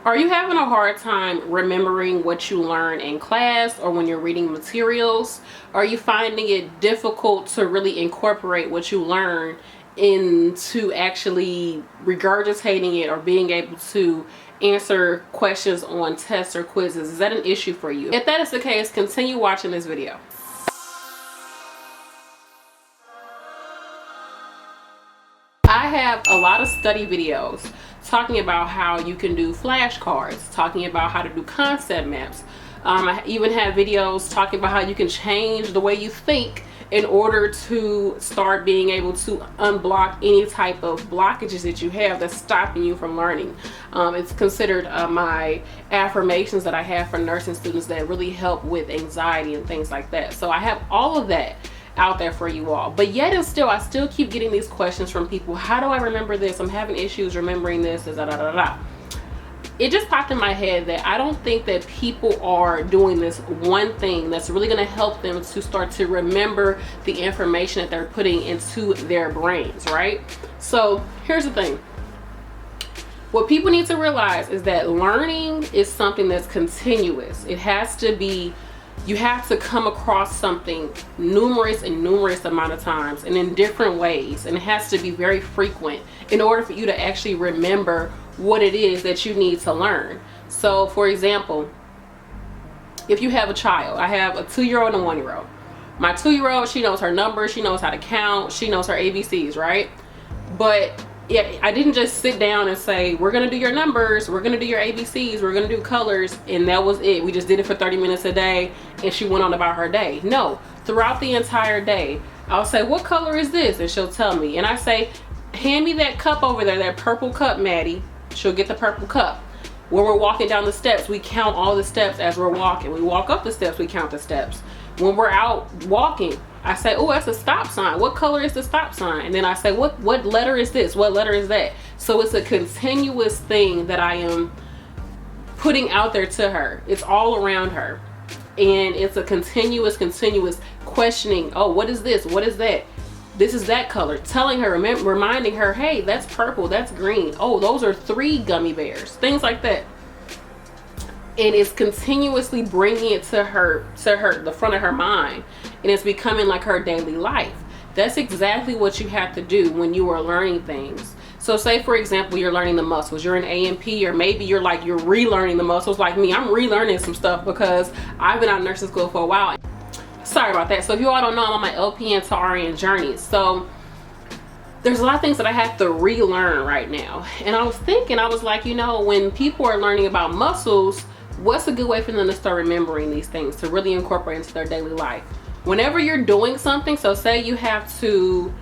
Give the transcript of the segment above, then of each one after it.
Are you having a hard time remembering what you learn in class or when you're reading materials? Are you finding it difficult to really incorporate what you learn into actually regurgitating it or being able to answer questions on tests or quizzes? Is that an issue for you? If that is the case, continue watching this video. I have a lot of study videos talking about how you can do flashcards, talking about how to do concept maps. I even have videos talking about how you can change the way you think in order to start being able to unblock any type of blockages that you have that's stopping you from learning. It's considered my affirmations that I have for nursing students that really help with anxiety and things like that. So I have all of that out there for you all, but yet and still I still keep getting these questions from people. How do I remember this? I'm having issues remembering this. It just popped in my head that I don't think that people are doing this one thing that's really going to help them to start to remember the information that they're putting into their brains, right? So here's the thing. What people need to realize is that learning is something that's continuous. It has to be, you have to come across something numerous amount of times and in different ways, and it has to be very frequent in order for you to actually remember what it is that you need to learn. So for example, if you have a child, I have a 2-year-old and a 1-year-old. My 2-year-old, she knows her numbers, she knows how to count, she knows her ABCs, right? But yeah, I didn't just sit down and say, we're gonna do your numbers, we're gonna do your ABCs, we're gonna do colors, and that was it. We just did it for 30 minutes a day and she went on about her day. No, throughout the entire day, I'll say, what color is this? And she'll tell me. And I say, hand me that cup over there, that purple cup, Maddie. She'll get the purple cup. When we're walking down the steps, we count all the steps as we're walking. We walk up the steps, we count the steps. When we're out walking, I say, oh, that's a stop sign. What color is the stop sign? And then I say, what letter is this? What letter is that? So it's a continuous thing that I am putting out there to her. It's all around her. And it's a continuous questioning. Oh, what is this? What is that? This is that color. Telling her, reminding her, hey, that's purple, that's green. Oh, those are 3 gummy bears. Things like that. And it's continuously bringing it to her, the front of her mind, and it's becoming like her daily life. That's exactly what you have to do when you are learning things. So say for example, you're learning the muscles, you're in A&P, or maybe you're relearning the muscles like me. I'm relearning some stuff because I've been out of nursing school for a while. Sorry about that. So if you all don't know, I'm on my LPN to RN journey. So there's a lot of things that I have to relearn right now. And I was thinking, I was like, you know, when people are learning about muscles, what's a good way for them to start remembering these things, to really incorporate into their daily life? Whenever you're doing something, so say you have to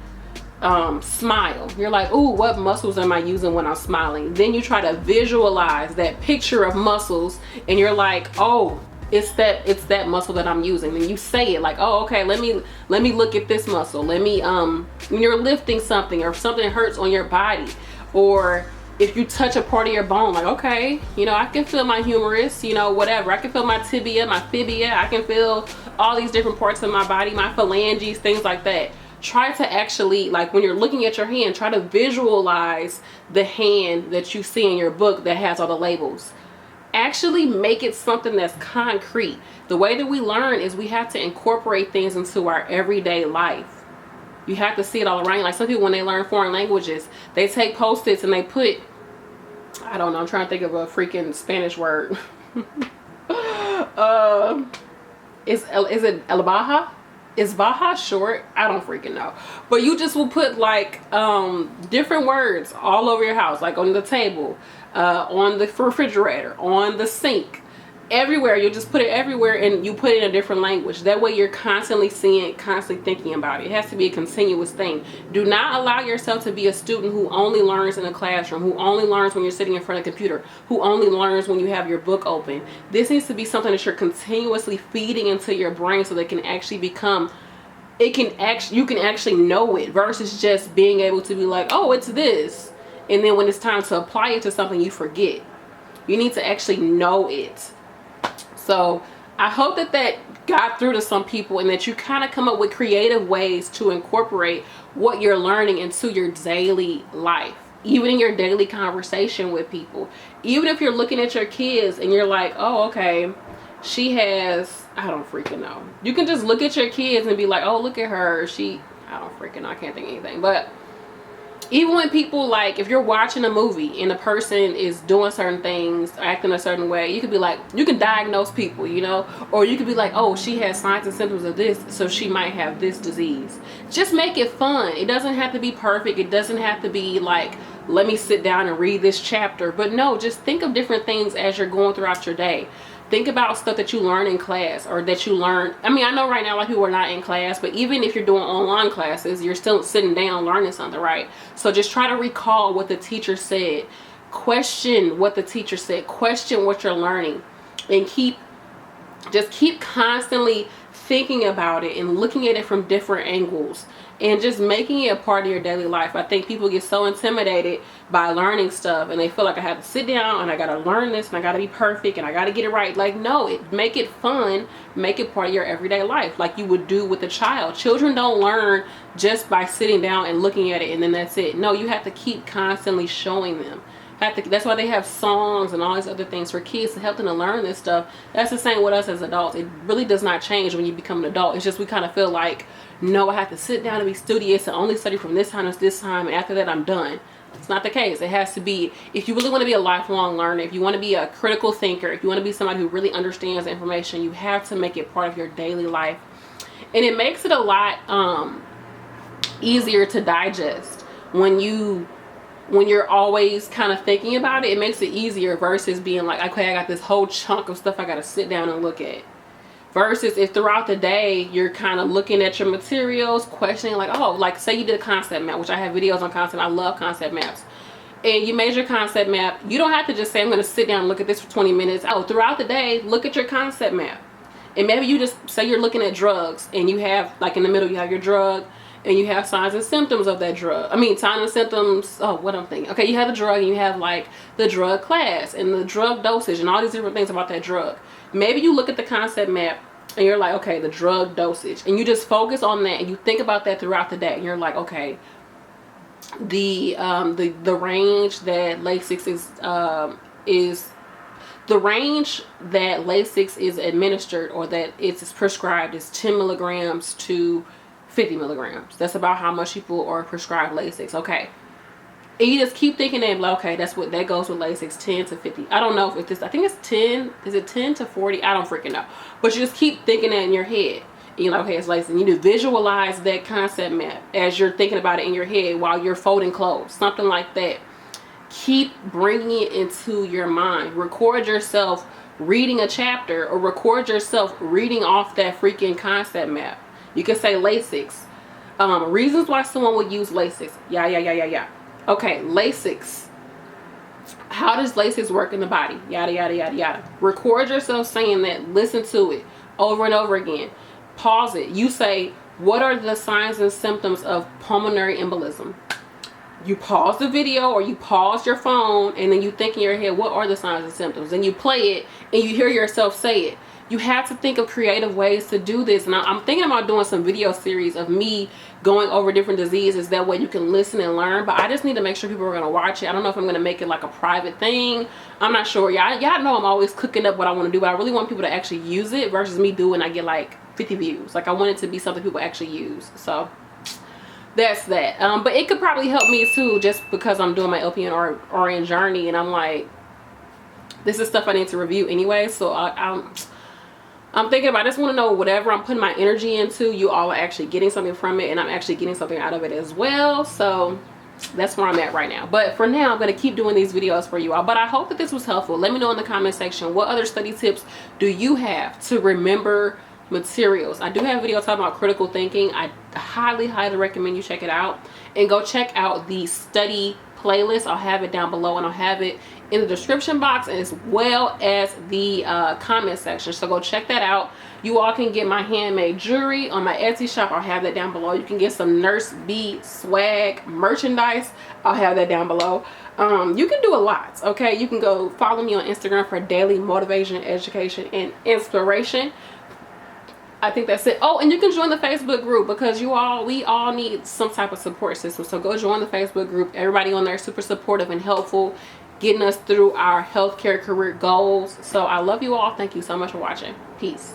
smile, you're like, oh, what muscles am I using when I'm smiling? Then you try to visualize that picture of muscles and you're like, oh, it's that muscle that I'm using. Then you say it like, oh, okay, let me look at this muscle. Let me when you're lifting something or something hurts on your body, or if you touch a part of your bone, like, okay, you know, I can feel my humerus, you know, whatever. I can feel my tibia, my fibia. I can feel all these different parts of my body, my phalanges, things like that. Try to actually, like when you're looking at your hand, try to visualize the hand that you see in your book that has all the labels. Actually make it something that's concrete. The way that we learn is we have to incorporate things into our everyday life. You have to see it all around you. Like some people, when they learn foreign languages, they take Post-its and they put, I don't know, I'm trying to think of a freaking Spanish word. Is it El Baja? Is Baja short? I don't freaking know. But you just will put like different words all over your house, like on the table, on the refrigerator, on the sink, everywhere. You'll just put it everywhere and you put it in a different language. That way you're constantly seeing it, constantly thinking about it. It has to be a continuous thing. Do not allow yourself to be a student who only learns in a classroom, who only learns when you're sitting in front of a computer, who only learns when you have your book open. This needs to be something that you're continuously feeding into your brain so that it can actually become, you can actually know it, versus just being able to be like, oh, it's this. And then when it's time to apply it to something, you forget. You need to actually know it. So I hope that got through to some people, and that you kind of come up with creative ways to incorporate what you're learning into your daily life. even in your daily conversation with people. Even if you're looking at your kids and you're like, oh, okay, she has, I don't freaking know. You can just look at your kids and be like, oh, look at her. I don't freaking know. I can't think of anything. But even when people, like, if you're watching a movie and a person is doing certain things, acting a certain way, you could be like, you can diagnose people, you know, or you could be like, oh, she has signs and symptoms of this, so she might have this disease. Just make it fun. It doesn't have to be perfect. It doesn't have to be like, let me sit down and read this chapter. But no, just think of different things as you're going throughout your day. Think about stuff that you learn in class, or that you learn. I mean, I know right now, like, people are not in class, but even if you're doing online classes, you're still sitting down learning something, right? So just try to recall what the teacher said. Question what the teacher said. Question what you're learning, and just keep constantly thinking about it and looking at it from different angles, and just making it a part of your daily life. I think people get so intimidated by learning stuff, and they feel like, I have to sit down and I gotta learn this and I gotta be perfect and I gotta get it right. Like, no, make it fun. Make it part of your everyday life, like you would do with a child. Children don't learn just by sitting down and looking at it and then that's it. No, you have to keep constantly showing them. That's why they have songs and all these other things for kids to help them to learn this stuff. That's the same with us as adults. It really does not change when you become an adult. It's just we kind of feel like, no, I have to sit down and be studious and only study from this time to this time, and after that I'm done. It's not the case. It has to be, if you really want to be a lifelong learner, if you want to be a critical thinker, if you want to be somebody who really understands information, you have to make it part of your daily life. And it makes it a lot easier to digest when you're always kind of thinking about it. It makes it easier versus being like, okay, I got this whole chunk of stuff I got to sit down and look at. Versus if throughout the day you're kind of looking at your materials, questioning, like, oh, like say you did a concept map, which I have videos on concept. I love concept maps. And you made your concept map. You don't have to just say, I'm going to sit down and look at this for 20 minutes. Oh, throughout the day, look at your concept map. And maybe you just say you're looking at drugs, and you have, like, in the middle you have your drug, and you have signs and symptoms of that drug. I mean, signs and symptoms, oh, what I'm thinking. Okay, you have the drug, and you have, like, the drug class and the drug dosage and all these different things about that drug. Maybe you look at the concept map and you're like, okay, the drug dosage, and you just focus on that and you think about that throughout the day. And you're like, okay, the range that Lasix is the range that Lasix is administered, or that it's prescribed, is 10 milligrams to 50 milligrams. That's about how much people are prescribed Lasix. Okay. And you just keep thinking that, like, okay, that's what that goes with Lasix, 10 to 50. I don't know if it's, I think it's 10. Is it 10 to 40? I don't freaking know. But you just keep thinking that in your head. And you're like, okay, it's Lasix. You need to visualize that concept map as you're thinking about it in your head while you're folding clothes. Something like that. Keep bringing it into your mind. Record yourself reading a chapter, or record yourself reading off that freaking concept map. You can say Lasix. Reasons why someone would use Lasix. Yeah. Okay, Lasix. How does Lasix work in the body? Yada, yada, yada, yada. Record yourself saying that. Listen to it over and over again. Pause it. You say, what are the signs and symptoms of pulmonary embolism? You pause the video, or you pause your phone, and then you think in your head, what are the signs and symptoms? And you play it, and you hear yourself say it. You have to think of creative ways to do this. And I'm thinking about doing some video series of me going over different diseases. That way you can listen and learn. But I just need to make sure people are going to watch it. I don't know if I'm going to make it like a private thing. I'm not sure. Y'all know I'm always cooking up what I want to do. But I really want people to actually use it versus me doing, I get like 50 views. Like, I want it to be something people actually use. So that's that. But it could probably help me too, just because I'm doing my LPN RN journey. And I'm like, this is stuff I need to review anyway. So I'm thinking about, I just want to know whatever I'm putting my energy into, you all are actually getting something from it, and I'm actually getting something out of it as well. So that's where I'm at right now. But for now, I'm going to keep doing these videos for you all. But I hope that this was helpful. Let me know in the comment section, what other study tips do you have to remember materials? I do have a video talking about critical thinking. I highly recommend you check it out, and go check out the study playlist. I'll have it down below, and I'll have it in the description box, as well as the comment section. So go check that out. You all can get my handmade jewelry on my Etsy shop. I'll have that down below. You can get some Nurse B swag merchandise. I'll have that down below. You can do a lot. Okay, you can go follow me on Instagram for daily motivation, education, and inspiration. I think that's it. Oh, and you can join the Facebook group, because we all need some type of support system. So go join the Facebook group. Everybody on there is super supportive and helpful, getting us through our healthcare career goals. So I love you all. Thank you so much for watching. Peace.